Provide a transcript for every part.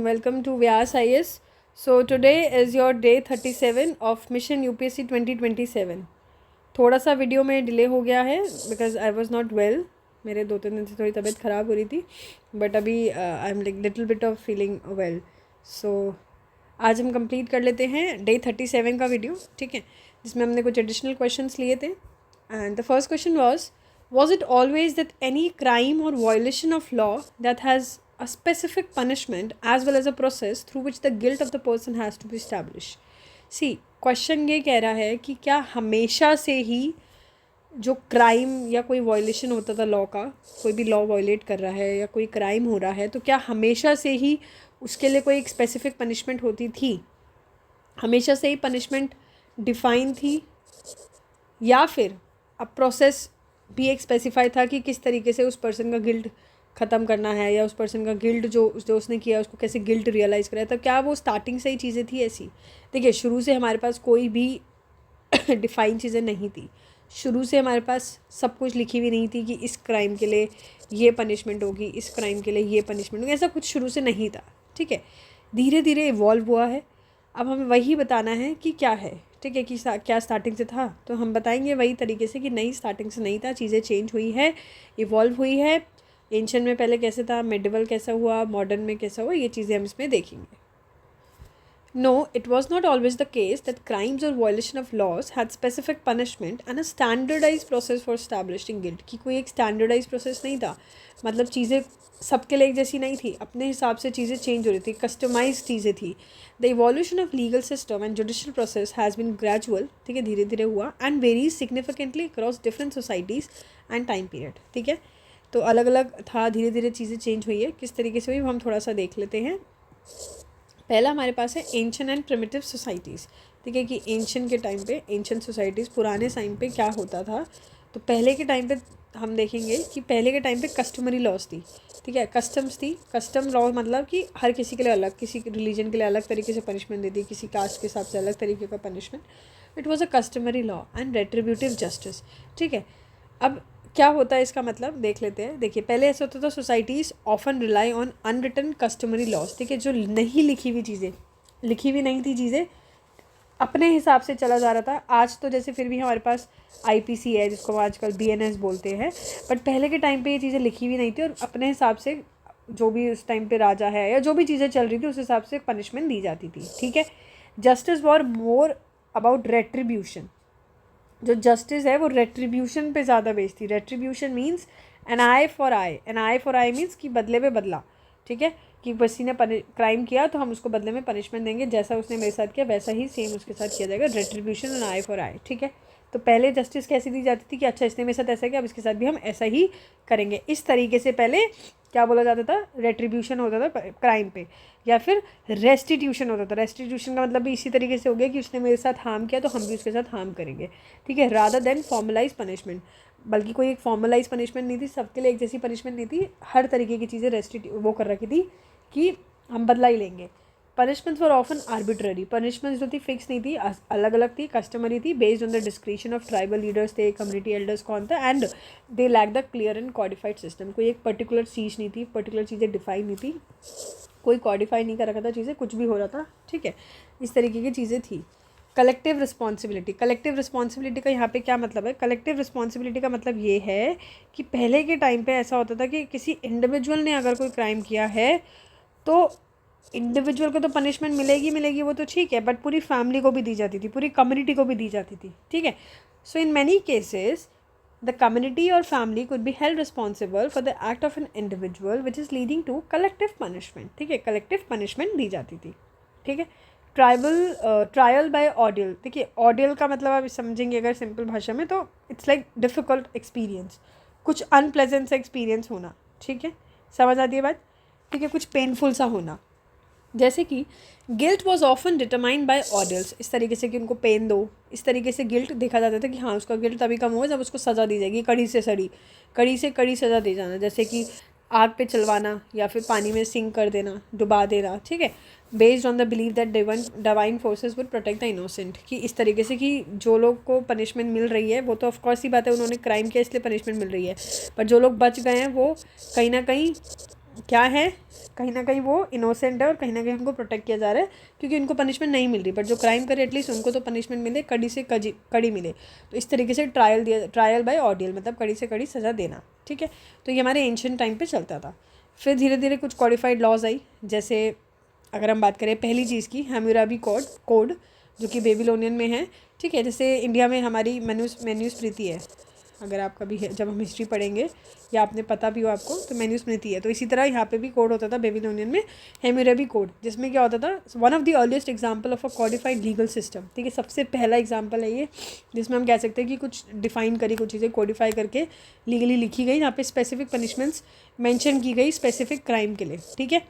welcome to Vyas IS. So today is your day 37 of Mission UPSC 2027. थोड़ा सा video में delay हो गया है because I was not well. मेरे 2-3 दिन से थोड़ी तबीयत ख़राब हो रही थी बट अभी I am like little bit of feeling well. So आज हम कंप्लीट कर लेते हैं डे 37 का वीडियो, ठीक है, जिसमें हमने कुछ एडिशनल क्वेश्चंस लिए थे. And the first question was it always that any crime or violation of law that has a specific punishment as well as a process through which the guilt of the person has to be established? See, question ये कह रहा है कि क्या हमेशा से ही जो crime या कोई वायलेशन होता था लॉ का, कोई भी लॉ वायलेट कर रहा है या कोई क्राइम हो रहा है, तो क्या हमेशा से ही उसके लिए कोई एक स्पेसिफिक पनिशमेंट होती थी, हमेशा से ही पनिशमेंट डिफाइन थी, या फिर अब प्रोसेस भी एक स्पेसिफाई था कि किस तरीके से उस पर्सन का गिल्ट ख़त्म करना है या उस पर्सन का गिल्ट जो उसने किया उसको कैसे गिल्ट रियलाइज़ कराया. तो क्या वो स्टार्टिंग से ही चीज़ें थी ऐसी? देखिए, शुरू से हमारे पास कोई भी डिफ़ाइन चीज़ें नहीं थी. शुरू से हमारे पास सब कुछ लिखी हुई नहीं थी कि इस क्राइम के लिए ये पनिशमेंट होगी, इस क्राइम के लिए ये पनिशमेंट होगी, ऐसा कुछ शुरू से नहीं था. ठीक है, धीरे धीरे इवॉल्व हुआ है. अब हमें वही बताना है कि क्या है, ठीक है, कि क्या स्टार्टिंग से था. तो हम बताएंगे वही तरीके से कि नहीं, स्टार्टिंग से नहीं था, चीज़ें चेंज हुई है, इवॉल्व हुई है. एंशिएंट में पहले कैसे था, मेडिवल कैसा हुआ, मॉडर्न में कैसा हुआ, ये चीज़ें हम इसमें देखेंगे. No, it was not always the case that crimes or violation of laws had specific punishment and a standardized process for establishing guilt. कि कोई एक standardized process नहीं था, मतलब चीज़ें सबके लिए एक जैसी नहीं थी, अपने हिसाब से चीज़ें चेंज हो रही थी, कस्टमाइज चीज़ें थी. The evolution of legal system and judicial process has been gradual, ठीक है, धीरे धीरे हुआ, and varies significantly across different societies and time period. ठीक है, तो अलग अलग था, धीरे धीरे चीज़ें चेंज हुई है. किस तरीके से हुई हम थोड़ा सा देख लेते हैं. पहला हमारे पास है एंशिएंट एंड प्रिमिटिव सोसाइटीज़. ठीक है, कि एंशिएंट के टाइम पे, एंशिएंट सोसाइटीज़ पुराने टाइम पे क्या होता था. तो पहले के टाइम पे हम देखेंगे कि पहले के टाइम पे कस्टमरी लॉज थी. ठीक है, कस्टम्स थी. कस्टम लॉ मतलब कि हर किसी के लिए अलग, किसी रिलीजन के लिए अलग तरीके से पनिशमेंट देती है, किसी कास्ट के हिसाब से अलग तरीके का punishment. It was a customary law and retributive justice. ठीक है, अब क्या होता है इसका मतलब देख लेते हैं. देखिए, पहले ऐसा होता था, societies often rely on unwritten customary laws. ठीक है, जो नहीं लिखी हुई चीज़ें, लिखी हुई नहीं थी चीज़ें, अपने हिसाब से चला जा रहा था. आज तो जैसे फिर भी हमारे पास आईपीसी है, जिसको हम आजकल बीएनएस बोलते हैं, बट पहले के टाइम पे ये चीज़ें लिखी हुई नहीं थी और अपने हिसाब से जो भी उस टाइम पे राजा है या जो भी चीज़ें चल रही थी उस हिसाब से पनिशमेंट दी जाती थी. ठीक है, justice was more about retribution. जो जस्टिस है वो रेट्रीब्यूशन पे ज़्यादा बेस्ड थी. Retribution means an eye for eye. An eye for eye means कि बदले में बदला. ठीक है, कि किसी ने क्राइम किया तो हम उसको बदले में पनिशमेंट देंगे, जैसा उसने मेरे साथ किया वैसा ही सेम उसके साथ किया जाएगा. Retribution an eye for eye. ठीक है, तो पहले जस्टिस कैसी दी जाती थी कि अच्छा, इसने मेरे साथ ऐसा किया, अब इसके साथ भी हम ऐसा ही करेंगे. इस तरीके से पहले क्या बोला जाता था, रेट्रीब्यूशन होता था क्राइम पे, या फिर रेस्टिट्यूशन होता था. रेस्टिट्यूशन का मतलब भी इसी तरीके से हो गया कि उसने मेरे साथ हार्म किया तो हम भी उसके साथ हार्म करेंगे. ठीक है, रादर देन फॉर्मलाइज पनिशमेंट. बल्कि कोई एक फॉर्मलाइज पनिशमेंट नहीं थी, सबके लिए एक जैसी पनिशमेंट नहीं थी. हर तरीके की चीज़ें वो कर रखी थी कि हम बदला ही लेंगे. Punishments were often arbitrary. Punishments जो थी फिक्स नहीं थी, अलग अलग थी, कस्टमरी थी, based on the description of tribal leaders थे, कम्युनिटी एल्डर्स कौन था, and they lack the clear and codified system. कोई एक पर्टिकुलर चीज़ नहीं थी, पर्टिकुलर चीज़ें डिफाइन नहीं थी, कोई कॉडिफाई नहीं कर रखा था चीज़ें, कुछ भी हो रहा था. ठीक है, इस तरीके की चीज़ें थी. Collective responsibility. कलेक्टिव रिस्पॉन्सिबिलिटी का यहाँ पे क्या मतलब है? कलेक्टिव रिस्पॉन्सिबिलिटी का मतलब ये है कि पहले के टाइम पे ऐसा होता था कि किसी इंडिविजुअल ने अगर कोई क्राइम किया है तो इंडिविजुअल को तो पनिशमेंट मिलेगी वो तो ठीक है, बट पूरी फैमिली को भी दी जाती थी, पूरी कम्युनिटी को भी दी जाती थी. ठीक है, so in many cases the community और family could be held responsible for the act of an individual which is leading to collective punishment. ठीक है, कलेक्टिव पनिशमेंट दी जाती थी. ठीक है, ट्रायल बाय ऑर्डियल. देखिए, ऑर्डियल का मतलब आप समझेंगे अगर सिंपल भाषा में तो इट्स लाइक डिफ़िकल्ट एक्सपीरियंस, कुछ अनप्लेजेंट सा एक्सपीरियंस होना. ठीक है, समझ आती है बात? ठीक है, कुछ पेनफुल सा होना. जैसे कि guilt was often determined by orders. इस तरीके से कि उनको पेन दो, इस तरीके से गिल्ट देखा जाता था कि हाँ, उसका गिल्ट तभी कम होगा जब उसको सज़ा दी जाएगी, कड़ी से कड़ी सज़ा दे जाना. जैसे कि आग पे चलवाना या फिर पानी में सिंक कर देना, डुबा देना. ठीक है, based on the believe that divine forces would protect the innocent. कि इस तरीके से कि जो लोग को पनिशमेंट मिल रही है वो तो ऑफकोर्स ही बात है, उन्होंने क्राइम किया इसलिए पनिशमेंट मिल रही है, पर जो लोग बच गए हैं वो कहीं ना कहीं क्या है, कहीं ना कहीं वो इनोसेंट है और कहीं ना कहीं उनको प्रोटेक्ट किया जा रहा है क्योंकि उनको पनिशमेंट नहीं मिल रही, बट जो क्राइम करे एटलीस्ट उनको तो पनिशमेंट मिले, कड़ी से कड़ी मिले। तो इस तरीके से ट्रायल बाय ऑर्डियल, मतलब कड़ी से कड़ी सज़ा देना, ठीक है। तो ये हमारे एंशिएंट टाइम पे चलता था। फिर धीरे धीरे कुछ कॉडिफाइड लॉज आई, जैसे अगर हम बात करें पहली चीज़ की, हैम्मुराबी कोड जो कि बेबीलोनियन में है, ठीक है। जैसे इंडिया में हमारी मनुस्मृति है, अगर आप कभी जब हम हिस्ट्री पढ़ेंगे या आपने पता भी हो आपको, तो मनुस्मृति है। तो इसी तरह यहाँ पे भी कोड होता था बेबीलोनियन में, हैम्मुराबी कोड, जिसमें क्या होता था, one of the earliest example of a codified legal system, ठीक है। सबसे पहला एग्जांपल है ये, जिसमें हम कह सकते हैं कि कुछ डिफाइन करी, कुछ चीज़ें कोडिफाई करके लीगली लिखी गई, यहाँ पे स्पेसिफिक पनिशमेंट्स मेंशन की गई स्पेसिफिक क्राइम के लिए, ठीक है।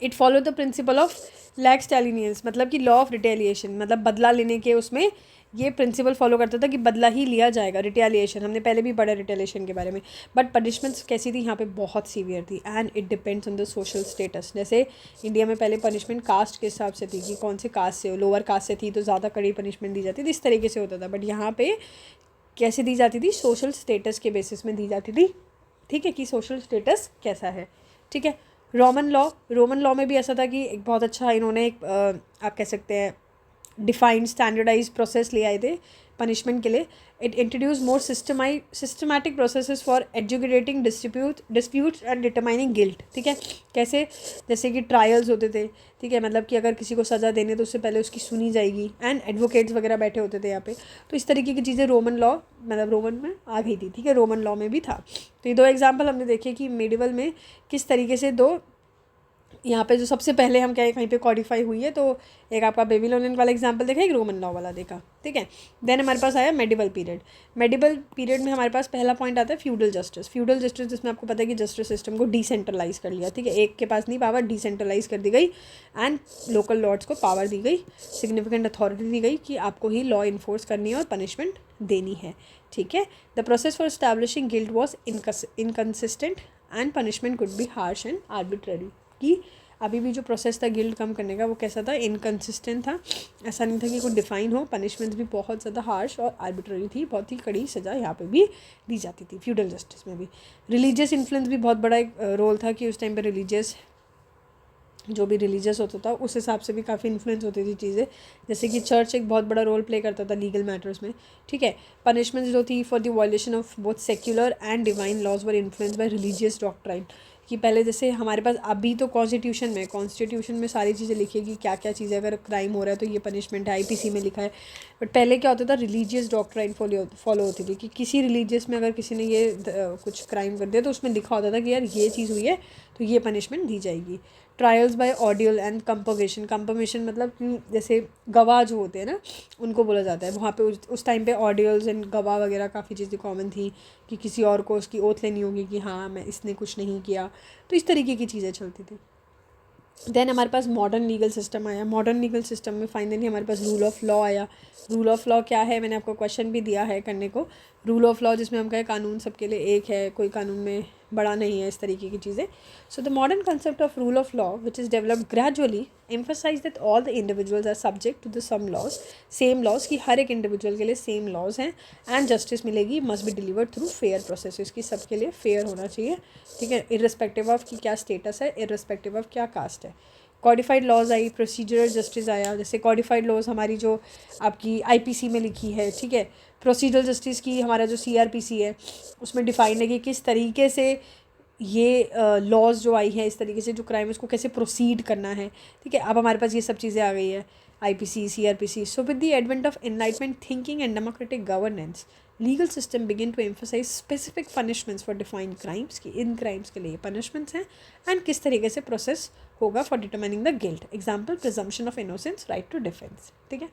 It follow the principle of lex talionis, मतलब कि लॉ ऑफ रिटेलिएशन, मतलब बदला लेने के उसमें ये प्रिंसिपल फॉलो करता था कि बदला ही लिया जाएगा, रिटेलिएशन। हमने पहले भी पढ़ा रिटेलिएशन के बारे में। बट पनिशमेंट्स कैसी थी यहाँ पे, बहुत सीवियर थी, and it depends on the social status. जैसे इंडिया में पहले पनिशमेंट कास्ट के हिसाब से थी कि कौन से कास्ट से हो, लोअर कास्ट से थी तो ज़्यादा कड़ी पनिशमेंट दी जाती थी, इस तरीके से होता था। बट यहाँ पे कैसे दी जाती थी, सोशल स्टेटस के बेसिस में दी जाती थी, ठीक है, कि सोशल स्टेटस कैसा है, ठीक है। रोमन लॉ में भी ऐसा था कि एक बहुत अच्छा इन्होंने एक आप कह सकते हैं डिफाइंड स्टैंडर्डाइज प्रोसेस ले आए थे पनिशमेंट के लिए। It introduce more systematic processes for educating disputes and determining guilt, ठीक है। कैसे, जैसे कि ट्रायल्स होते थे, ठीक है, मतलब कि अगर किसी को सज़ा देने तो उससे पहले उसकी सुनी जाएगी, एंड एडवोकेट्स वगैरह बैठे होते थे यहाँ पे। तो इस तरीके की चीज़ें रोमन लॉ, मतलब रोमन में आ गई थी, ठीक है, रोमन लॉ में भी था। तो ये दो एग्जाम्पल हमने देखे कि मेडिवल में किस तरीके से दो, यहाँ पे जो सबसे पहले हम क्या कहीं पे कॉडिफाई हुई है, तो एक आपका बेबीलोनियन वाला एग्जांपल देखा, एक रोमन लॉ वाला देखा, ठीक है। देन हमारे पास आया मेडिवल पीरियड में हमारे पास पहला पॉइंट आता है फ्यूडल जस्टिस, जिसमें आपको पता है कि जस्टिस सिस्टम को डिसेंट्रलाइज कर लिया, ठीक है। एक के पास नहीं पावर, डिसेंट्रलाइज कर दी गई, एंड लोकल लॉर्ड्स को पावर दी गई, सिग्निफिकेंट अथॉरिटी दी गई कि आपको ही लॉ इन्फोर्स करनी है और पनिशमेंट देनी है, ठीक है। The process for establishing guilt was inconsistent and punishment could be harsh and arbitrary, कि अभी भी जो प्रोसेस था गिल्ट कम करने का वो कैसा था, इनकन्सिस्टेंट था। ऐसा नहीं था कि कुछ डिफाइन हो, पनिशमेंट्स भी बहुत ज़्यादा हार्श और आर्बिट्ररी थी, बहुत ही कड़ी सज़ा यहाँ पे भी दी जाती थी फ्यूडल जस्टिस में भी। रिलीजियस इन्फ्लुएंस भी बहुत बड़ा एक रोल था कि उस टाइम पे जो भी रिलीजियस होता था उस हिसाब से भी काफ़ी इन्फ्लुएंस होती थी चीज़ें, जैसे कि चर्च एक बहुत बड़ा रोल प्ले करता था लीगल मैटर्स में, ठीक है। पनिशमेंट्स जो थी for the violation of both secular and divine laws were influence by religious doctrine, कि पहले जैसे हमारे पास अभी तो कॉन्स्टिट्यूशन में सारी चीज़ें लिखी है कि क्या क्या चीज़ें अगर क्राइम हो रहा है तो ये पनिशमेंट है, आईपीसी में लिखा है। बट पहले क्या होता था, रिलीजियस डॉक्ट्राइन फॉलो होती थी कि किसी रिलीजियस में अगर किसी ने ये कुछ क्राइम कर दिया तो उसमें लिखा होता था कि यार ये चीज़ हुई है तो ये पनिशमेंट दी जाएगी। ट्रायल्स बाय ऑडियल एंड कंपमेशन मतलब कि जैसे गवाह जो होते हैं ना उनको बोला जाता है, वहाँ पे उस टाइम पे ऑडियल्स एंड गवाह वगैरह काफ़ी चीज़ें कॉमन थी कि किसी और को उसकी ओथ लेनी होगी कि हाँ मैं इसने कुछ नहीं किया, तो इस तरीके की चीज़ें चलती थी। देन हमारे पास मॉडर्न लीगल सिस्टम आया। मॉडर्न लीगल सिस्टम में फाइनली हमारे पास रूल ऑफ लॉ आया। रूल ऑफ लॉ क्या है, मैंने आपको क्वेश्चन भी दिया है करने को। रूल ऑफ लॉ जिसमें हम कहें कानून सबके लिए एक है, कोई कानून में बड़ा नहीं है, इस तरीके की चीज़ें। So the modern concept of rule of law which is developed gradually emphasize that all the individuals are subject to the same laws कि हर एक इंडिविजुअल के लिए सेम लॉज हैं, एंड जस्टिस मिलेगी must be delivered through fair process, इसकी सबके लिए fair होना चाहिए, ठीक है, इर्रेस्पेक्टिव ऑफ कि क्या स्टेटस है, इर्रेस्पेक्टिव ऑफ क्या कास्ट है। कॉडिफाइड लॉज आई, प्रोसीजरल जस्टिस आया। जैसे कॉडिफाइड लॉज हमारी जो आपकी आईपीसी में लिखी है, ठीक है। प्रोसीजरल जस्टिस की हमारा जो सीआरपीसी है उसमें डिफाइंड है कि किस तरीके से ये लॉज जो आई है, इस तरीके से जो क्राइम है उसको कैसे प्रोसीड करना है, ठीक है। अब हमारे पास ये सब चीज़ें आ गई है, IPC, CrPC. So with the advent of enlightenment thinking and democratic governance, legal system begin to emphasise specific punishments for defined crimes, कि इन क्राइम्स के लिए पनिशमेंट्स हैं एंड किस तरीके से प्रोसेस होगा for determining the guilt. Example, presumption of innocence, right to defence, ठीक है।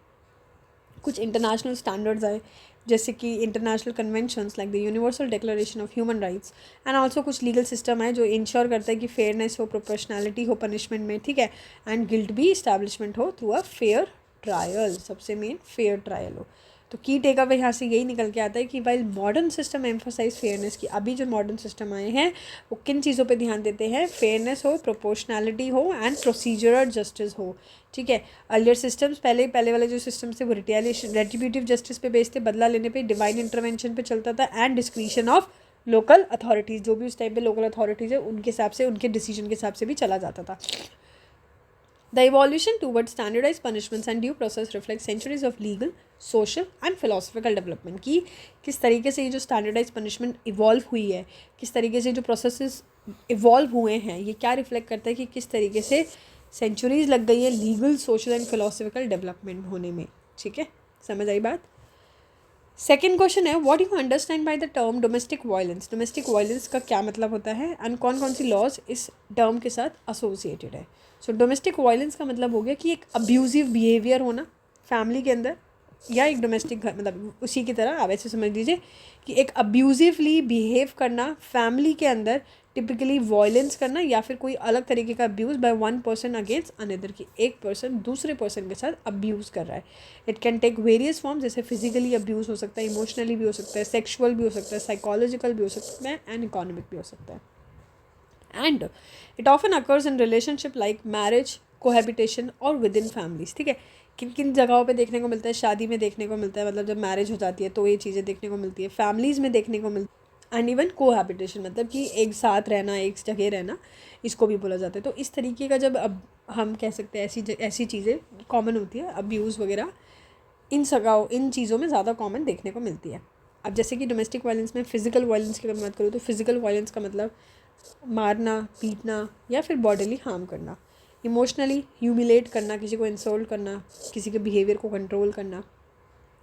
कुछ इंटरनेशनल स्टैंडर्ड्स आए, जैसे कि international conventions like the universal declaration of human rights, and also कुछ लीगल सिस्टम है जो इंश्योर करता है कि फेयरनेस हो, प्रोपोर्शनैलिटी हो पनिशमेंट में, ठीक है, एंड गिल्ट भी इस्टेब्लिशमेंट हो थ्रू अ फेयर ट्रायल, सबसे मेन फेयर ट्रायल हो। तो की टेक अवे यहाँ से यही निकल के आता है कि while modern system emphasise fairness, की अभी जो मॉडर्न सिस्टम आए हैं वो किन चीज़ों पे ध्यान देते हैं, फेयरनेस हो, प्रोपोर्शनैलिटी हो एंड प्रोसीजरल जस्टिस हो, ठीक है। अर्लियर सिस्टम्स पहले वाले जो सिस्टम्स थे वो रिटेलिएशन रेट्रीब्यूटिव जस्टिस पे बेस्ड थे, बदला लेने पे, डिवाइन इंटरवेंशन पे चलता था, and discretion of local authorities, जो भी उस टाइम पे लोकल अथॉरिटीज़ है उनके हिसाब से, उनके डिसीजन के हिसाब से भी चला जाता था. The evolution towards standardized punishments and due process reflects centuries of legal, social and philosophical development. कि किस तरीके से ये जो standardized punishment evolve हुई है, किस तरीके से जो processes evolve हुए हैं, ये क्या reflect करता है कि किस तरीके से centuries लग गई है legal, social and philosophical development होने में. ठीक है, समझ आई बात. सेकेंड क्वेश्चन है, what you understand by the term domestic violence. Domestic violence का क्या मतलब होता है एंड कौन कौन सी लॉज इस टर्म के साथ एसोसिएटेड है. सो डोमेस्टिक वायलेंस का मतलब हो गया कि एक अब्यूजिव बिहेवियर होना फैमिली के अंदर, या एक डोमेस्टिक घर, मतलब उसी की तरह आप ऐसे समझ लीजिए कि एक अब्यूजिवली बिहेव करना फैमिली के अंदर, टिपिकली वायलेंस करना या फिर कोई अलग तरीके का abuse by one person against another, की एक पर्सन दूसरे पर्सन के साथ अब्यूज़ कर रहा है. It can take various form, जैसे फिजिकली अब्यूज़ हो सकता है, इमोशनली भी हो सकता है, सेक्शुअल भी हो सकता है, साइकोलॉजिकल भी हो सकता है एंड इकोनॉमिक भी हो सकता है. And it often occurs in relationship like marriage, cohabitation और विद इन फैमिलीज. ठीक है, किन किन जगहों पे देखने को मिलता है, शादी में देखने को मिलता है, मतलब जब मैरिज हो जाती है तो ये चीज़ें देखने को मिलती है, फैमिलीज़ में देखने को मिलती है, एंड इवन कोहैबिटेशन मतलब कि एक साथ रहना, एक जगह रहना, इसको भी बोला जाता है. तो इस तरीके का जब अब हम कह सकते हैं ऐसी चीज़ें कॉमन होती है, अब्यूज़ वगैरह इन चीज़ों में ज़्यादा कॉमन देखने को मिलती है. अब जैसे कि डोमेस्टिक वायलेंस में फ़िज़िकल वायलेंस की अगर बात करूँ तो फ़िज़िकल वायलेंस का मतलब मारना, पीटना या फिर बॉडीली हार्म करना. इमोशनली ह्यूमिलेट करना, किसी को इंसल्ट करना, किसी के बिहेवियर को कंट्रोल करना.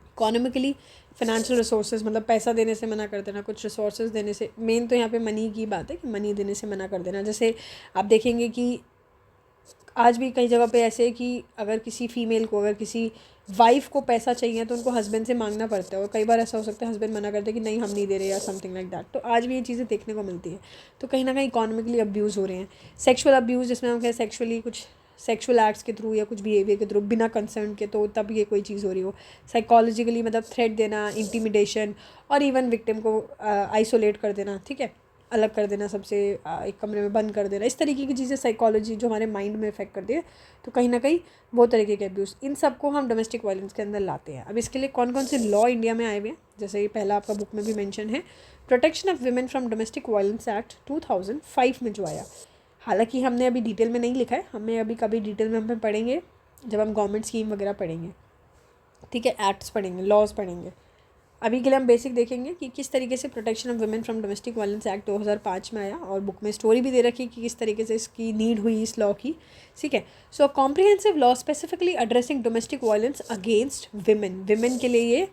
इकोनॉमिकली फाइनेंशियल रिसोर्सेज, मतलब पैसा देने से मना कर देना, कुछ रिसोर्सेज देने से, मेन तो यहाँ पे मनी की बात है कि मनी देने से मना कर देना. जैसे आप देखेंगे कि आज भी कई जगह पे ऐसे है कि अगर किसी फीमेल को, अगर किसी वाइफ को पैसा चाहिए तो उनको हस्बैंड से मांगना पड़ता है, और कई बार ऐसा हो सकता है हस्बैंड मना करते हैं कि नहीं हम नहीं दे रहे या समथिंग लाइक दैट. तो आज भी ये चीज़ें देखने को मिलती है. तो कहीं ना कहीं इकोनॉमिकली अब्यूज़ हो रहे हैं. सेक्शुअल अब्यूज़, जिसमें हम कहें सेक्शुअली कुछ सेक्शुअल एक्ट्स के थ्रू या कुछ बिहेवियर के थ्रू बिना कंसर्न के, तो तब ये कोई चीज़ हो रही हो. साइकोलॉजिकली मतलब थ्रेट देना, इंटिमिडेशन, और इवन विक्टिम को आइसोलेट कर देना. ठीक है, अलग कर देना, सबसे एक कमरे में बंद कर देना, इस तरीके की चीज़ें साइकोलॉजी जो हमारे माइंड में इफेक्ट करती है. तो कहीं ना कहीं वो तरीके के अब्यूज़, इन सब को हम डोमेस्टिक वायलेंस के अंदर लाते हैं. अब इसके लिए कौन कौन से लॉ इंडिया में आए हुए हैं, जैसे पहला आपका बुक में भी मेंशन है, protection of women from domestic violence act 2005 में जो आया. हालांकि हमने अभी डिटेल में नहीं लिखा है, हमें अभी कभी डिटेल में हम पढ़ेंगे जब हम गवर्नमेंट स्कीम वगैरह पढ़ेंगे. ठीक है, एक्ट्स पढ़ेंगे, लॉज पढ़ेंगे. अभी के लिए हम बेसिक देखेंगे कि किस तरीके से protection of women from domestic violence act 2005 में आया, और बुक में स्टोरी भी दे रखी है कि किस तरीके से इसकी नीड हुई इस लॉ की. ठीक है, so comprehensive law specifically addressing domestic violence against women के लिए ये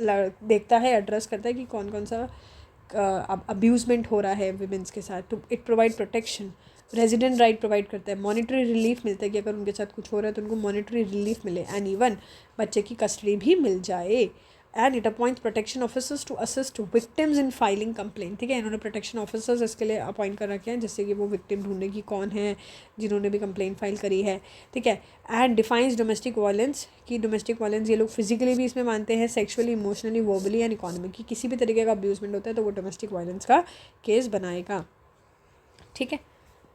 देखता है, एड्रेस करता है कि कौन कौन सा अब्यूजमेंट हो रहा है विमेंस के साथ. तो it provide protection, resident right provide करता है, मॉनिटरी रिलीफ मिलता है कि अगर उनके साथ कुछ हो रहा है तो उनको मॉनिटरी रिलीफ मिले, एंड इवन बच्चे की कस्टडी भी मिल जाए. And it appoints protection officers to assist victims in filing complaint. ठीक है, इन्होंने प्रोटेक्शन ऑफिसर्स इसके लिए अपॉइंट कर रखे हैं, जिससे कि वो विक्टिम ढूंढने की कौन है जिन्होंने भी कंप्लेंट फाइल करी है. ठीक है, एंड डिफाइंस डोमेस्टिक वायलेंस, कि डोमेस्टिक वायलेंस ये लोग फिजिकली भी इसमें मानते हैं, sexually, emotionally, verbally and economic, की किसी भी तरीके का अब्यूजमेंट होता है तो वो डोमेस्टिक वायलेंस का केस बनाएगा. ठीक है,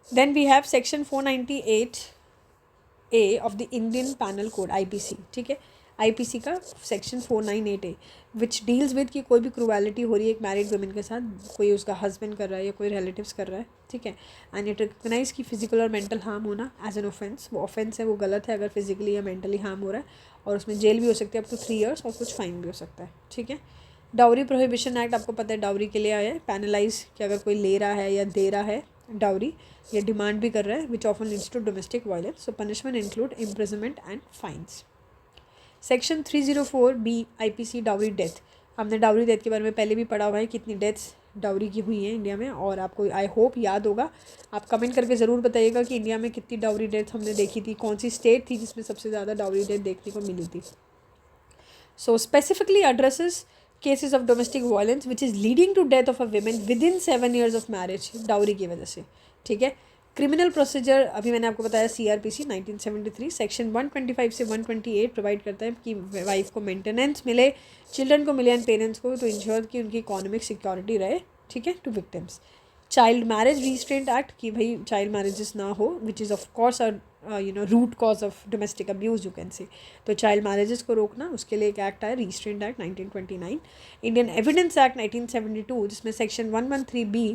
then we have section 498A of the Indian penal code, IPC. ठीक है, IPC का section 498A which deals with कि कोई भी क्रूएलिटी हो रही है एक मैरिड वुमेन के साथ, कोई उसका हस्बैंड कर रहा है या कोई रिलेटिव्स कर रहा है. ठीक है, एंड इट रिकग्नाइज की फिजिकल और मेंटल हार्म होना एज एन ऑफेंस, वो ऑफेंस है, वो गलत है अगर फिजिकली या मेंटली हार्म हो रहा है, और उसमें जेल भी हो सकती है अप टू 3 years, और कुछ फाइन भी हो सकता है. ठीक है, डाउरी प्रोहिबिशन एक्ट आपको पता है डाउरी के लिए आया है, पैनलाइज कि अगर कोई ले रहा है या दे रहा है डाउरी या डिमांड भी कर रहा है, which often leads to domestic violence. So punishment include imprisonment and fines. Section 304B IPC dowry death, हमने डाउरी डेथ के बारे में पहले भी पढ़ा हुआ है, कितनी डेथ्स डाउरी की हुई हैं इंडिया में, और आपको आई होप याद होगा. आप कमेंट करके ज़रूर बताइएगा कि इंडिया में कितनी डाउरी डेथ हमने देखी थी, कौन सी स्टेट थी जिसमें सबसे ज़्यादा डाउरी डेथ देखने को मिली थी. So specifically addresses cases of domestic violence which is leading to death of a women with in 7 years of marriage dowry की वजह से. ठीक है, क्रिमिनल प्रोसीजर अभी मैंने आपको बताया CRPC 1973 सेक्शन 125 से 128 प्रोवाइड करता है कि वाइफ को मेंटेनेंस मिले, चिल्ड्रन को मिले एंड पेरेंट्स को, तो इंश्योर कि उनकी इकोनॉमिक सिक्योरिटी रहे. ठीक है, to victims. Child marriage restraint act कि भाई चाइल्ड मैरिजेस ना हो, which is of course root cause of domestic abuse you can say. तो चाइल्ड मैरिजेस को रोकना, उसके लिए एक एक्ट आया restraint act 1929। Indian evidence act 1972 जिसमें सेक्शन 113B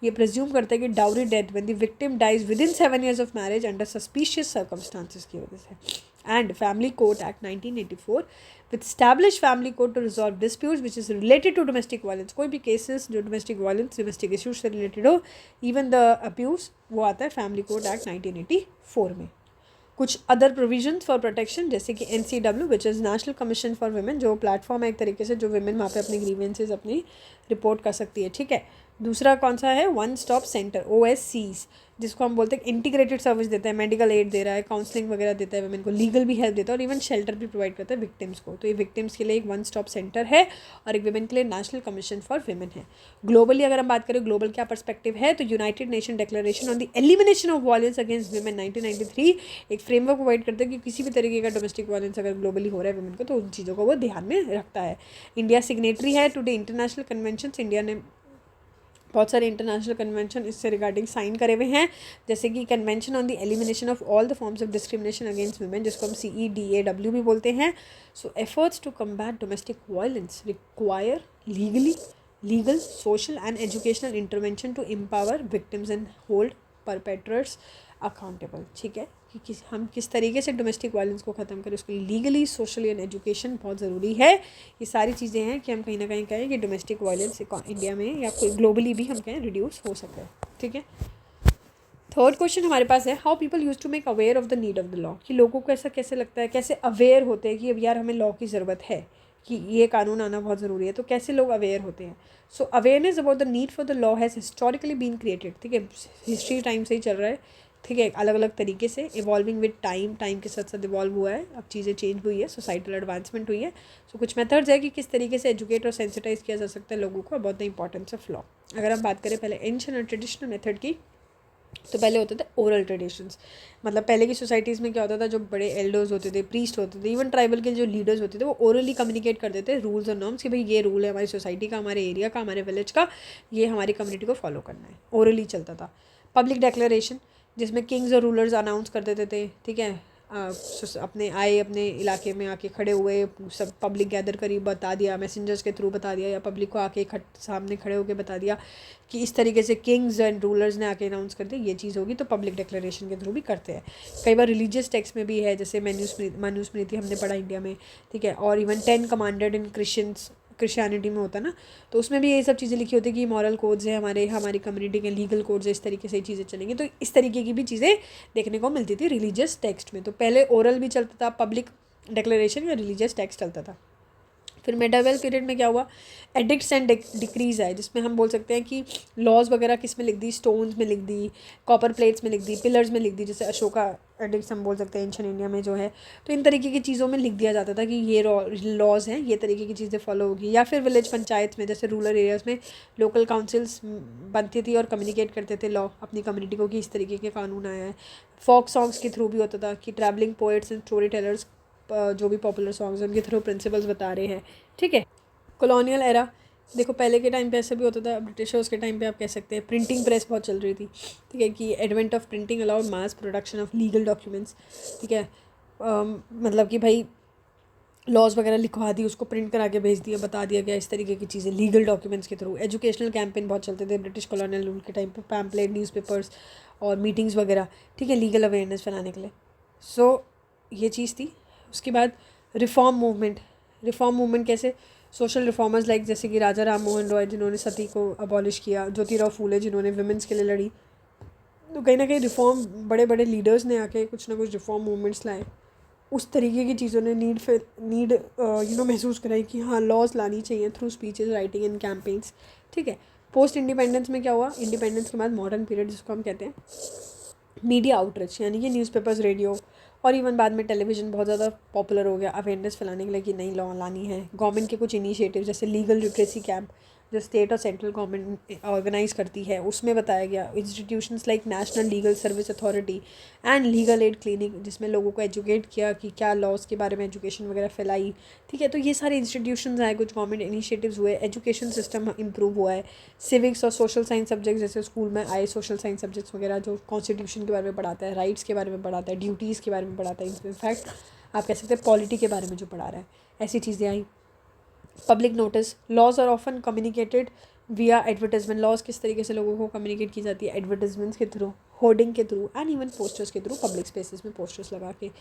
ये प्रिज्यूम करता है कि dowry death when the victim dies with in 7 years of marriage under suspicious circumstances की वजह से। And family court act 1984 with establish family court to resolve disputes which is related to domestic violence. कोई भी cases जो domestic violence domestic issues से related हो, even the abuse, वो आता है फैमिली कोर्ट एक्ट 1984 में। कुछ अदर प्रोविजंस फॉर प्रोटेक्शन जैसे कि NCW which is national commission for women, जो प्लेटफॉर्म है एक तरीके से जो वुमेन वहाँ पे अपनी ग्रीवेंसेज अपनी रिपोर्ट कर सकती है, ठीक है। दूसरा कौन सा है, वन स्टॉप सेंटर OSCs, जिसको हम बोलते हैं इंटीग्रेटेड सर्विस देता है, मेडिकल एड दे रहा है, काउंसलिंग वगैरह देता है वुमेन को, लीगल भी हेल्प देता है और इवन शेल्टर भी प्रोवाइड करता है विक्टिम्स को। तो ये विक्टिम्स के लिए एक वन स्टॉप सेंटर है और एक वुमेन के लिए नेशनल कमीशन फॉर वुमेन है। ग्लोबली अगर हम बात करें ग्लोबल क्या पर्सपेक्टिव है, तो United nation declaration on the elimination of violence against women 1993 एक फ्रेमवर्क प्रोवाइड करता है कि किसी भी तरीके का डोमेस्टिक वायलेंस अगर ग्लोबली हो रहा है वुमेन को तो उन चीज़ों को वो ध्यान में रखता है। इंडिया सिग्नेटरी है to the international convention. India ने बहुत सारे इंटरनेशनल कन्वेंशन इससे रिगार्डिंग साइन करे हुए हैं, जैसे कि convention on the elimination of all the forms of discrimination against women जिसको हम CEDAW भी बोलते हैं। So efforts to combat domestic violence require legal social and educational intervention to empower victims and hold perpetrators accountable, ठीक है, कि हम किस तरीके से डोमेस्टिक वायलेंस को ख़त्म करें, उसके लिए लीगली सोशली एंड एजुकेशन बहुत ज़रूरी है। ये सारी चीज़ें हैं कि हम कहीं ना कहीं कहें कि डोमेस्टिक वायलेंस इंडिया में या कोई ग्लोबली भी हम कहें रिड्यूस हो सके, ठीक है। थर्ड क्वेश्चन हमारे पास है, how people use to make aware of the need of the law, कि लोगों को ऐसा कैसे लगता है, कैसे अवेयर होते हैं कि अब यार हमें लॉ की ज़रूरत है, कि ये कानून आना बहुत ज़रूरी है, तो कैसे लोग अवेयर होते हैं। So awareness about the need for the law has historically been created, ठीक है, हिस्ट्री टाइम से ही चल रहा है, ठीक है, अलग अलग तरीके से इवॉल्विंग विद टाइम के साथ साथ इवॉल्व हुआ है, अब चीज़ें चेंज हुई है, सोसाइटल एडवांसमेंट हुई है। सो कुछ मेथड्स है कि किस तरीके से एजुकेट और सेंसिटाइज किया जा सकता है लोगों को about the importance of law. अगर हम बात करें पहले एंशिएंट और ट्रेडिशनल मेथड की, तो पहले होते थे ओरल ट्रेडिशंस, मतलब पहले की सोसाइटीज़ में क्या होता था, जो बड़े एल्डर्स होते थे, प्रीस्ट होते थे, इवन ट्राइबल के जो लीडर्स होते थे, वो ओरली कम्युनिकेट करते थे रूल्स और नॉर्म्स कि भाई ये रूल है हमारी सोसाइटी का, हमारे एरिया का, हमारे विलेज का, ये हमारी कम्युनिटी को फॉलो करना है, ओरली चलता था। पब्लिक डिक्लेरेशन जिसमें किंग्स और रूलर्स अनाउंस कर देते थे, ठीक है, अपने आए अपने इलाके में आके खड़े हुए, सब पब्लिक गैदर करी, बता दिया, मैसेंजर्स के थ्रू बता दिया या पब्लिक को आके सामने खड़े होकर बता दिया कि इस तरीके से किंग्स एंड रूलर्स ने आके अनाउंस कर दिया ये चीज़ होगी, तो पब्लिक डिक्लेरेशन के थ्रू भी करते हैं। कई बार रिलीजियस टेक्स्ट में भी है, जैसे मनुस्मृति हमने पढ़ा इंडिया में, ठीक है, और इवन 10 कमांडेड इन क्रिश्चियनिटी में होता है ना, तो उसमें भी ये सब चीज़ें लिखी होती है कि मॉरल कोड्स है हमारी कम्युनिटी के, लीगल कोड्स है, इस तरीके से चीज़ें चलेंगी। तो इस तरीके की भी चीज़ें देखने को मिलती थी रिलीजियस टेक्स्ट में। तो पहले ओरल भी चलता था, पब्लिक डिक्लेरेशन या रिलीजियस टेक्स्ट चलता था। फिर मेडावेल पीरियड में क्या हुआ, एडिक्ट्स एंड डिक्रीज आए, जिसमें हम बोल सकते हैं कि लॉज वगैरह किस में लिख दी, स्टोन्स में लिख दी, कॉपर प्लेट्स में लिख दी, पिलर्स में लिख दी, जैसे अशोका एडिक्ट्स हम बोल सकते हैं एंशिएंट इंडिया में जो है, तो इन तरीके की चीज़ों में लिख दिया जाता था कि ये लॉज हैं, ये तरीके की चीज़ें फॉलो होगी। या फिर विलेज पंचायत में, जैसे रूरल एरियाज़ में लोकल काउंसिल्स बनती थी और कम्युनिकेट करते थे लॉ अपनी कम्युनिटी को कि इस तरीके के कानून आया है। फोक सॉन्ग्स के थ्रू भी होता था कि travelling poets and story tellers जो भी पॉपुलर सॉन्ग्स हैं उनके थ्रू प्रिंसिपल्स बता रहे हैं, ठीक है। कॉलोनियल एरा, देखो पहले के टाइम पे ऐसा भी होता था, ब्रिटिशर्स के टाइम पे आप कह सकते हैं प्रिंटिंग प्रेस बहुत चल रही थी, ठीक है, कि advent of printing allowed mass production of legal documents, ठीक है, मतलब कि भाई लॉज वगैरह लिखवा दी, उसको प्रिंट करा के भेज दिया, बता दिया गया, इस तरीके की चीज़ें लीगल डॉक्यूमेंट्स के थ्रू। एजुकेशनल कैंपेन बहुत चलते थे ब्रिटिश कॉलोनियल रूल के टाइम पे, पैम्पलेट, न्यूज़पेपर्स और मीटिंग्स वगैरह, ठीक है, लीगल अवेयरनेस फैलाने के लिए। सो ये चीज़ थी। उसके बाद रिफॉर्म मूवमेंट कैसे, सोशल रिफॉर्मर्स लाइक जैसे कि राजा राम मोहन रॉय जिन्होंने सती को अबॉलिश किया, ज्योतिराव फूले जिन्होंने वुमेंस के लिए लड़ी, तो कहीं ना कहीं रिफॉर्म बड़े बड़े लीडर्स ने आके कुछ ना कुछ रिफॉर्म मूवमेंट्स लाए। उस तरीके की चीज़ों ने नीड महसूस कराई कि हाँ लॉज लानी चाहिए through speeches, writing and campaigns, ठीक है। पोस्ट इंडिपेंडेंस में क्या हुआ, इंडिपेंडेंस के बाद मॉडर्न पीरियड जिसको हम कहते हैं, मीडिया आउटरीच यानी कि न्यूज़पेपर्स, रेडियो और इवन बाद में टेलीविज़न बहुत ज़्यादा पॉपुलर हो गया अवेयरनेस फैलाने के लिए कि नई लॉ लानी है। गवर्नमेंट के कुछ इनिशिएटिव जैसे लीगल लिटरेसी कैंप, जो स्टेट और सेंट्रल गवर्नमेंट ऑर्गेनाइज करती है उसमें बताया गया। Institutions like national legal service authority and legal aid clinic, जिसमें लोगों को एजुकेट किया कि क्या लॉज के बारे में एजुकेशन वगैरह फैलाई, ठीक है। तो ये सारे इंस्टीट्यूशंस आए, कुछ गवर्नमेंट इनिशिएटिव्स हुए, एजुकेशन सिस्टम इम्प्रूव हुआ है। सिविक्स और सोशल साइंस सब्जेक्ट्स जैसे स्कूल में आए सोशल साइंस सब्जेक्ट्स वगैरह, जो कॉन्स्टिट्यूशन के बारे में पढ़ाता है, राइट्स के बारे में पढ़ाता है, ड्यूटीज़ के बारे में पढ़ाता है, इनफैक्ट आप कह सकते हैं पॉलिटी के बारे में जो पढ़ा रहा है, ऐसी चीज़ें आई। Public notice, laws are often communicated via advertisement, laws किस तरीके से लोगों को कम्युनिकेट की जाती है, एडवर्टाइजमेंट्स के थ्रू, होर्डिंग के थ्रू एंड इवन पोस्टर्स के थ्रू, पब्लिक स्पेसेस में पोस्टर्स लगा के,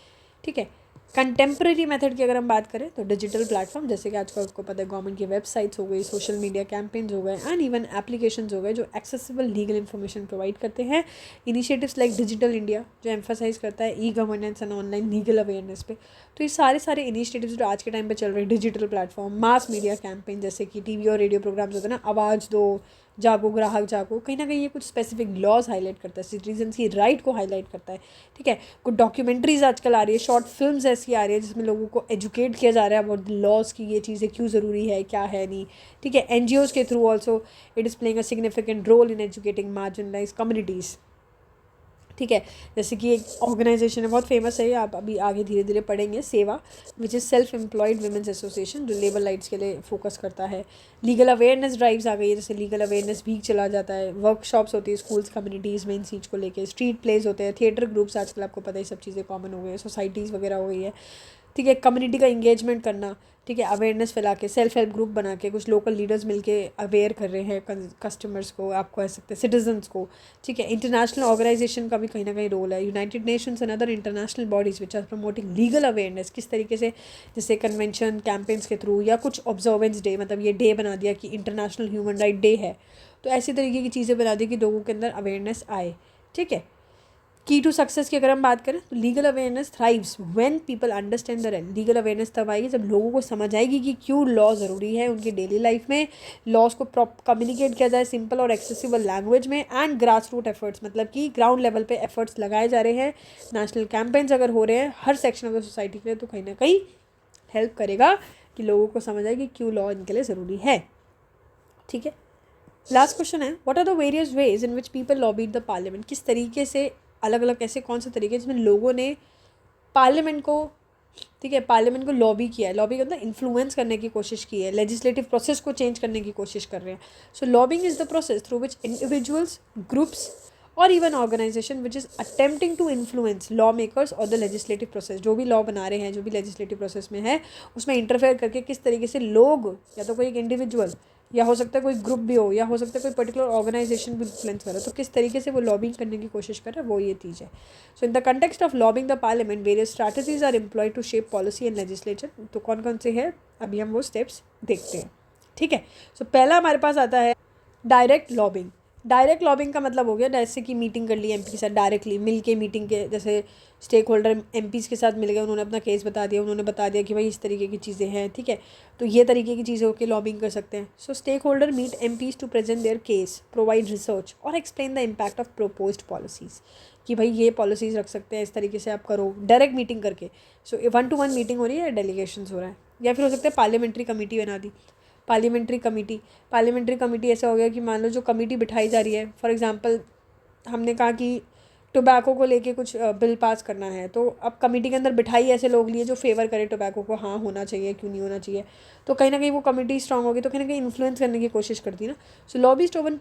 ठीक है। कंटेम्प्रेरी मेथड की अगर हम बात करें तो डिजिटल प्लेटफॉर्म, जैसे कि आजकल आपको पता है गवर्नमेंट की वेबसाइट्स हो गई, सोशल मीडिया कैंपेन्स हो गए एंड इवन एप्लीकेशंस हो गए जो एक्सेसिबल लीगल इन्फॉर्मेशन प्रोवाइड करते हैं। इनिशिएटिव्स लाइक डिजिटल इंडिया जो एम्फासाइज करता है e governance and online legal awareness पे। तो ये सारे इनिशिएटिव्स जो आज के टाइम पे चल रहे हैं, digital platform, mass media campaign जैसे कि टीवी और रेडियो प्रोग्राम्स होते हैं ना, आवाज़ दो, जागो, ग्राहक जागो, कहीं ना कहीं ये कुछ स्पेसिफिक लॉज हाईलाइट करता है, सिटीजन्स की राइट को हाईलाइट करता है, ठीक है। कुछ डॉक्यूमेंट्रीज आजकल आ रही है, शॉर्ट फिल्म्स ऐसी आ रही है जिसमें लोगों को एजुकेट किया जा रहा है अबाउट लॉज की, ये चीज़ें क्यों ज़रूरी है, क्या है नहीं, ठीक है। NGOs के through also it is playing a significant role in educating marginalise communities, ठीक है। जैसे कि एक ऑर्गेनाइजेशन है बहुत फेमस है, आप अभी आगे धीरे धीरे पढ़ेंगे, सेवा, which is self employed women's association, जो लेबर राइट्स के लिए फोकस करता है। लीगल अवेयरनेस ड्राइव्स आ गई है, जैसे लीगल अवेयरनेस वीक चला जाता है, वर्कशॉप्स होती है स्कूल्स कम्युनिटीज़ में इन चीज़ को लेकर, स्ट्रीट प्लेज होते हैं, थिएटर ग्रुप्स, आजकल आपको पता है सब चीज़ें कॉमन हो गई है, सोसाइटीज़ वगैरह हो गई है, ठीक है। कम्युनिटी का इंगेजमेंट करना, ठीक है, अवेयरनेस फैला के, सेल्फ हेल्प ग्रुप बना के कुछ लोकल लीडर्स मिलके अवेयर कर रहे हैं कस्टमर्स को, आप कह सकते हैं सिटीजन्स को, ठीक है। इंटरनेशनल ऑर्गेनाइजेशन का भी कहीं ना कहीं रोल है, United Nations and other international bodies which are promoting legal awareness, किस तरीके से, जैसे कन्वेंशन कैंपेन्स के थ्रू या कुछ ऑब्जर्वेंस डे, मतलब ये डे बना दिया कि इंटरनेशनल ह्यूमन राइट डे है, तो ऐसी तरीके की चीज़ें बना दी कि लोगों के अंदर अवेयरनेस आए, ठीक है। की टू सक्सेस की अगर हम बात करें तो legal awareness thrives when people understand the law. Legal awareness तब आएगी जब लोगों को समझ आएगी कि क्यों लॉ ज़रूरी है उनकी डेली लाइफ में, लॉज को कम्युनिकेट किया जाए सिंपल और एक्सेसिबल लैंग्वेज में, एंड ग्रास रूट एफर्ट्स, मतलब कि ग्राउंड लेवल पे एफर्ट्स लगाए जा रहे हैं, नेशनल कैंपेन्स अगर हो रहे हैं हर सेक्शन ऑफ द सोसाइटी के लिए, तो कहीं ना कहीं हेल्प करेगा कि लोगों को समझ आए कि क्यों लॉ इनके लिए ज़रूरी है, ठीक है। लास्ट क्वेश्चन है, what are the various ways in which people lobbied the parliament. किस तरीके से, अलग अलग ऐसे कौन से तरीके जिसमें लोगों ने पार्लियामेंट को, ठीक है, पार्लियामेंट को लॉबी किया है, लॉबी मतलब इन्फ्लुएंस करने की कोशिश की है, लेजिस्लेटिव प्रोसेस को चेंज करने की कोशिश कर रहे हैं। So lobbying is the process through which individuals, groups और even organisation which is attempting to influence law makers और द लेजिस्लेटिव प्रोसेस, जो भी लॉ बना रहे हैं, जो भी लेजिस्लेटिव प्रोसेस में है, उसमें इंटरफेयर करके किस तरीके से लोग, या तो कोई एक इंडिविजुअल, या हो सकता है कोई ग्रुप भी हो, या हो सकता है कोई पर्टिकुलर ऑर्गेनाइजेशन भी इन्फ्लुएंस कर रहा है, तो किस तरीके से वो लॉबिंग करने की कोशिश कर रहा है, वो ये चीज़ है। So in the context of lobbying the parliament various strategies are employed to shape policy and legislature. तो कौन कौन से हैं, अभी हम वो स्टेप्स देखते हैं, ठीक है। सो पहला हमारे पास आता है डायरेक्ट लॉबिंग। डायरेक्ट लॉबिंग का मतलब हो गया जैसे कि मीटिंग कर ली एमपी के साथ, डायरेक्टली मिल के मीटिंग के, जैसे स्टेक होल्डर एमपीज़ के साथ मिल गए, उन्होंने अपना केस बता दिया, उन्होंने बता दिया कि भाई इस तरीके की चीज़ें हैं, ठीक है, तो ये तरीके की चीज़ों के लॉबिंग कर सकते हैं। So stakeholder meet MPs to present their case, provide research और explain the impact of proposed policies, कि भाई ये पॉलिसीज़ रख सकते हैं, इस तरीके से आप करो, डायरेक्ट मीटिंग करके। सो 1-to-1 मीटिंग हो रही है, डेलीगेशंस हो रहा है, या फिर हो सकता है पार्लियामेंट्री कमेटी बना दी। पार्लियामेंट्री कमेटी ऐसा हो गया कि मान लो जो कमेटी बिठाई जा रही है, फॉर एग्जांपल हमने कहा कि टोबैको को लेके कुछ बिल पास करना है, तो अब कमेटी के अंदर बिठाई ऐसे लोग लिए जो फेवर करे टोबैको को, हाँ होना चाहिए, क्यों नहीं होना चाहिए, तो कहीं ना कहीं वो कमेटी स्ट्रांग होगी, तो कहीं ना कहीं इन्फ्लुएंस करने की कोशिश करती है ना। So lobbyist often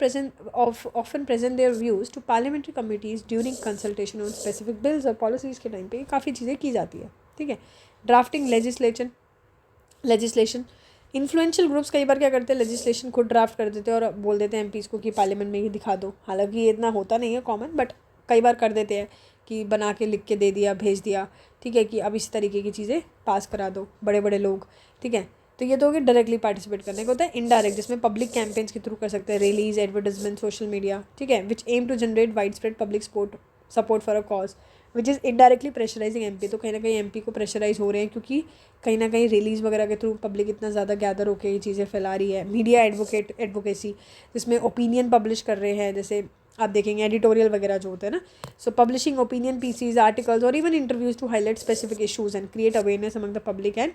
present their views to parliamentary committees during consultation on specific bills और पॉलिसीज़ के टाइम पे काफ़ी चीज़ें की जाती है, ठीक है। ड्राफ्टिंग लेजिस्लेशन, इन्फ्लुएंशियल ग्रुप्स कई बार क्या करते हैं, लेजिस्लेशन खुद ड्राफ्ट कर देते हैं और बोल देते हैं एमपीज़ को कि पार्लियामेंट में ही दिखा दो, हालांकि ये इतना होता नहीं है कॉमन, बट कई बार कर देते हैं कि बना के लिख के दे दिया, भेज दिया, ठीक है, कि अब इस तरीके की चीज़ें पास करा दो बड़े बड़े लोग, ठीक है। तो ये तो हो गया डायरेक्टली पार्टिसिपेट करने को। होता है इनडायरेक्ट, जिसमें पब्लिक कैंपेन्स के थ्रू कर सकते हैं, रैलीज, एडवर्टाइजमेंट, सोशल मीडिया, ठीक है, which aim to generate widespread public support for a cause which is indirectly pressurising MP. तो कहीं ना कहीं एमपी को प्रेशराइज हो रहे हैं, क्योंकि कहीं ना कहीं रिलीज़ वगैरह के थ्रू पब्लिक इतना ज़्यादा गैदर होकर ये चीज़ें फैला रही है। मीडिया एडवोकेसी, जिसमें ओपिनियन पब्लिश कर रहे हैं, जैसे आप देखेंगे एडिटोरियल वगैरह जो होते हैं ना, so publishing opinion pieces, articles और even interviews to highlight specific issues and create awareness among the public and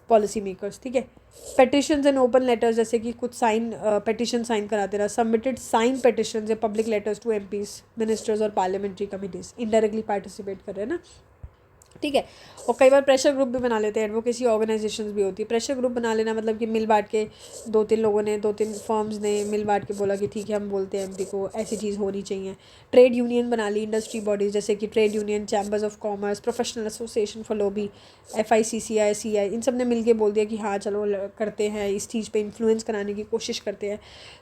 policy makers, ठीक है। पेटिशंस एंड ओपन लेटर्स, जैसे कि कुछ पेटिशन साइन कराते रहा, सबमिटेड साइन पेटिशंस या public letters to MPs, ministers और पार्लियामेंट्री कमिटीज, इनडायरेक्टली पार्टिसिपेट कर रहे हैं ना, ठीक है। और कई बार प्रेशर ग्रुप भी बना लेते हैं, एडवोकेसी ऑर्गेनाइजेशंस भी होती है। प्रेशर ग्रुप बना लेना मतलब कि मिल बांट के 2-3 लोगों ने, 2-3 फर्म्स ने मिल बांट के बोला कि ठीक है हम बोलते हैं एमपी को ऐसी चीज़ होनी चाहिए। ट्रेड यूनियन बना ली, इंडस्ट्री बॉडीज जैसे कि trade union, chambers of commerce, professional association for lobby, FICCI, CI, इन सब ने मिलके बोल दिया कि हाँ चलो करते हैं, इस चीज़ पे इन्फ्लुएंस कराने की कोशिश करते हैं।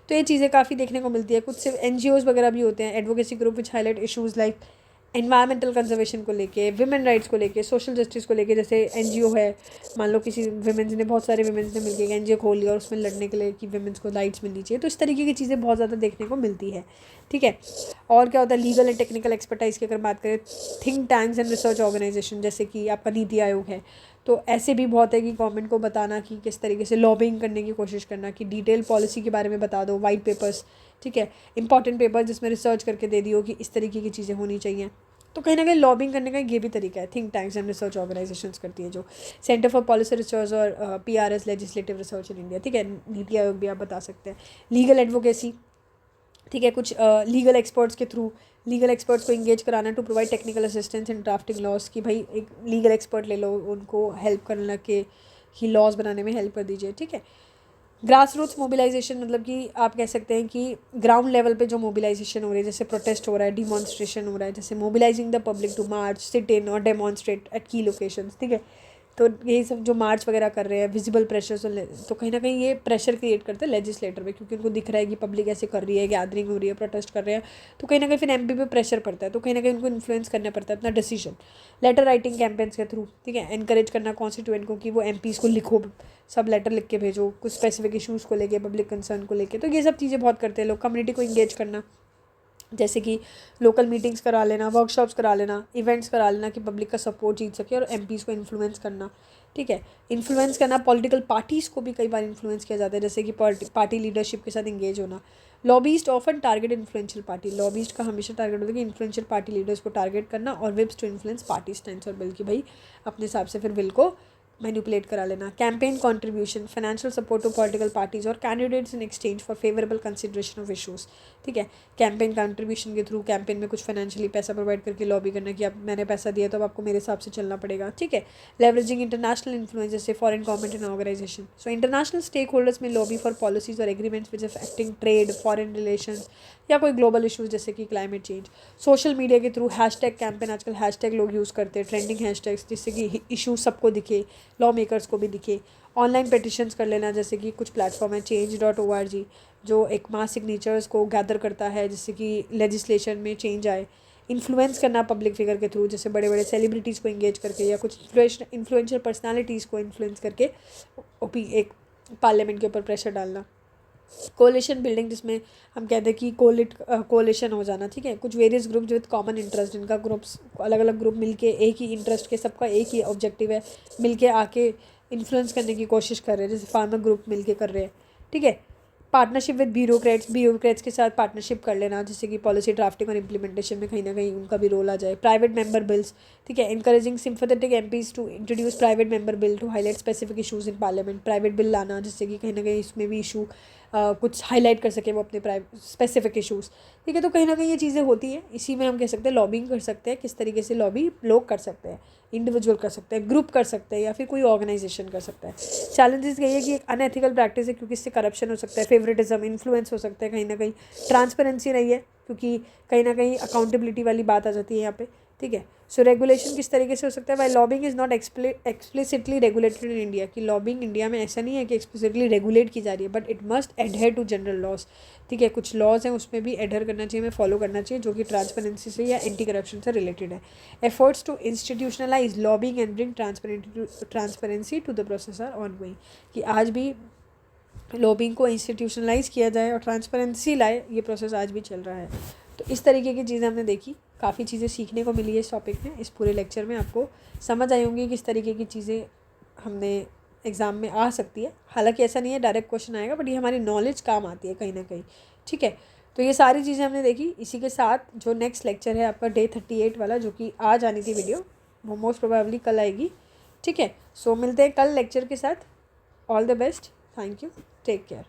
तो ये चीज़ें काफ़ी देखने को मिलती है। कुछ सिर्फ NGOs वगैरह भी होते हैं, advocacy group which highlight issues like environmental conservation को लेके, विमेन राइट्स को लेके, सोशल जस्टिस को लेके। जैसे NGO है, मान लो किसी विमेंस ने, बहुत सारे विमेंस ने मिलकर एक NGO खोल लिया और उसमें लड़ने के लिए कि विमेंस को राइट्स मिलनी चाहिए। तो इस तरीके की चीज़ें बहुत ज़्यादा देखने को मिलती है, ठीक है। और क्या होता है, लीगल एंड टेक्निकल एक्सपर्टाइज की अगर बात करें, think tanks and research organisation जैसे कि आपका नीति आयोग है, तो ऐसे भी बहुत है कि गवर्नमेंट को बताना कि किस तरीके से लॉबिंग करने की कोशिश करना, कि डिटेल पॉलिसी के बारे में बता दो, वाइट पेपर्स, ठीक है, इंपॉर्टेंट पेपर जिसमें रिसर्च करके दे दियो कि इस तरीके की चीज़ें होनी चाहिए। तो कहीं ना कहीं लॉबिंग करने का ये भी तरीका है, think tanks and research organisations करती है, जो सेंटर फॉर पॉलिसी रिसर्च और PRS legislative research in India, ठीक है, नीति आयोग भी आप बता सकते हैं। लीगल एडवोकेसी, ठीक है, कुछ लीगल एक्सपर्ट्स के थ्रू लीगल एक्सपर्ट्स को इंगेज कराना to provide technical assistance in drafting laws, कि भाई एक लीगल एक्सपर्ट ले लो, उनको हेल्प करना के कि लॉज बनाने में हेल्प कर दीजिए, ठीक है। ग्रास रूट्स मोबिलाइजेशन, मतलब कि आप कह सकते हैं कि ग्राउंड लेवल पे जो मोबिलाइजेशन हो रही है, जैसे प्रोटेस्ट हो रहा है, डिमॉन्स्ट्रेशन हो रहा है, जैसे mobilising the public to march, sit in और डेमॉन्स्ट्रेट एट की लोकेशंस, ठीक है। तो यही सब जो मार्च वगैरह कर रहे हैं, विजिबल प्रेशर, तो कहीं ना कहीं ये प्रेशर क्रिएट करते हैं लेजिस्लेटर में, क्योंकि उनको दिख रहा है कि पब्लिक ऐसे कर रही है, गैदरिंग हो रही है, प्रोटेस्ट कर रहे हैं, तो कहीं ना कहीं फिर MP पे प्रेशर पड़ता है, तो कहीं ना कहीं उनको इन्फ्लुएंस करना पड़ता है अपना डिसीजन। लेटर राइटिंग कैंपेन्स के थ्रू, ठीक है, एनकरेज करना कॉन्स्टिट्यूएंट को कि वो MPs को लिखो, सब लेटर लिख के भेजो कुछ स्पेसिफिक इशूज़ को लेके, पब्लिक कंसर्न को लेके। तो ये सब चीज़ें बहुत करते हैं लोग। कम्युनिटी को इंगेज करना, जैसे कि लोकल मीटिंग्स करा लेना, वर्कशॉप्स करा लेना, इवेंट्स करा लेना कि पब्लिक का सपोर्ट जीत सके, और MPs को इन्फ्लुएंस करना, ठीक है। इन्फ्लुएंस करना, पॉलिटिकल पार्टीज़ को भी कई बार इन्फ्लुएंस किया जाता है, जैसे कि पार्टी लीडरशिप के साथ इंगेज होना। Lobbyist often target influential party, lobbyist का हमेशा टारगेट होता है कि इन्फ्लुएंशियल पार्टी लीडर्स को टारगेट करना, और विप्स टू इन्फ्लुएंस पार्टी स्टैंड्स और बिल, की भाई अपने हिसाब से फिर बिल को मैनिपुलेट करा लेना। Campaign contribution, financial support to political parties और candidates in exchange for favourable consideration of issues, ठीक है। कैंपेन कंट्रीब्यूशन के थ्रू कैंपेन में कुछ फाइनेंशियली पैसा प्रोवाइड करके लॉबी करना कि अब मैंने पैसा दिया तो अब आपको मेरे हिसाब से चलना पड़ेगा, ठीक है। लेवरेजिंग इंटरनेशनल इन्फ्लुएंस, जैसे foreign government and organisation, so international stakeholders में लॉबी फॉर पॉलिसीज और agreements which affecting trade, foreign relations या कोई ग्लोबल इशूज़ जैसे कि क्लाइमेट चेंज। सोशल मीडिया के थ्रू हैशटैग कैंपेन, आजकल हैशटैग लोग यूज़ करते हैं, ट्रेंडिंग हैशटैग्स, जिससे कि इशू सबको दिखे, लॉ मेकर्स को भी दिखे। ऑनलाइन पिटिशंस कर लेना, जैसे कि कुछ प्लेटफॉर्म है change.org, जो एक मास सिग्नेचर्स को गैदर करता है जिससे कि लेजिस्लेशन में चेंज आए। इन्फ्लुएंस करना पब्लिक फिगर के थ्रू, जैसे बड़े बड़े सेलिब्रिटीज़ को इंगेज करके या कुछ इन्फ्लुएंशियल पर्सनालिटीज़ को इन्फ्लुएंस करके एक पार्लियामेंट के ऊपर प्रेशर डालना। कोलिशन बिल्डिंग, जिसमें हम कहते हैं कि कोलिशन हो जाना, ठीक है, कुछ various groups with common interest, जिनका ग्रुप्स अलग अलग ग्रुप मिलके एक ही इंटरेस्ट के, सबका एक ही ऑब्जेक्टिव है, मिलके आके इन्फ्लुएंस करने की कोशिश कर रहे हैं, जैसे फार्मर ग्रुप मिलके कर रहे हैं, ठीक है। पार्टनरशिप विद ब्यूरोक्रेट्स के साथ पार्टनरशिप कर लेना, जैसे कि पॉलिसी ड्राफ्टिंग और इम्प्लीमेंटेशन में कहीं ना कहीं उनका भी रोल आ जाए। प्राइवेट मेंबर बिल्स, ठीक है, encouraging sympathetic MPs to introduce private member bill to highlight specific issues in parliament. Private bill लाना, जिससे कि कहीं ना कहीं इसमें भी इशू कुछ हाईलाइट कर सके वो अपने स्पेसिफिक इशूज़, ठीक है। तो कहीं ना कहीं ये चीज़ें होती हैं, इसी में हम कह सकते हैं लॉबिंग कर सकते हैं। किस तरीके से लॉबी लोग कर सकते हैं, इंडिविजुअल कर सकते हैं, ग्रुप कर सकते हैं, या फिर कोई ऑर्गेनाइजेशन कर सकता है। चैलेंजेस यही है कि एक अनएथिकल प्रैक्टिस है, क्योंकि इससे करप्शन हो सकता है, फेवरेटिज्म, इन्फ्लुएंस हो सकता है, कहीं ना कहीं ट्रांसपेरेंसी नहीं है, क्योंकि कहीं ना कहीं अकाउंटेबिलिटी वाली बात आ जाती है यहाँ पे, ठीक है। सो रेगुलेशन किस तरीके से हो सकता है, why lobbying is not explicitly regulated in India, कि लॉबिंग इंडिया में ऐसा नहीं है कि एक्सप्लिसिटली रेगुलेट की जा रही है, but it must adhere to general laws, ठीक है। कुछ लॉज हैं उसमें भी एडहेयर करना चाहिए, हमें फॉलो करना चाहिए, जो कि ट्रांसपेरेंसी से या एंटी करप्शन से रिलेटेड है। Efforts to institutionalise lobbying and bring transparency to the process are ongoing, कि आज भी लॉबिंग को इंस्टीट्यूशनलाइज किया जाए और ट्रांसपेरेंसी लाए, ये प्रोसेस आज भी चल रहा है। तो इस तरीके की चीज़ें हमने देखी, काफ़ी चीज़ें सीखने को मिली है इस टॉपिक में। इस पूरे लेक्चर में आपको समझ आई होंगी किस तरीके की चीज़ें हमने एग्ज़ाम में आ सकती है। हालांकि ऐसा नहीं है डायरेक्ट क्वेश्चन आएगा, बट ये हमारी नॉलेज काम आती है कहीं ना कहीं, ठीक है। तो ये सारी चीज़ें हमने देखी। इसी के साथ जो नेक्स्ट लेक्चर है आपका डे 38 वाला, जो कि आज आनी थी वीडियो, वो मोस्ट प्रोबेबली कल आएगी, ठीक है, सो मिलते हैं कल लेक्चर के साथ. All the best. Thank you. Take care.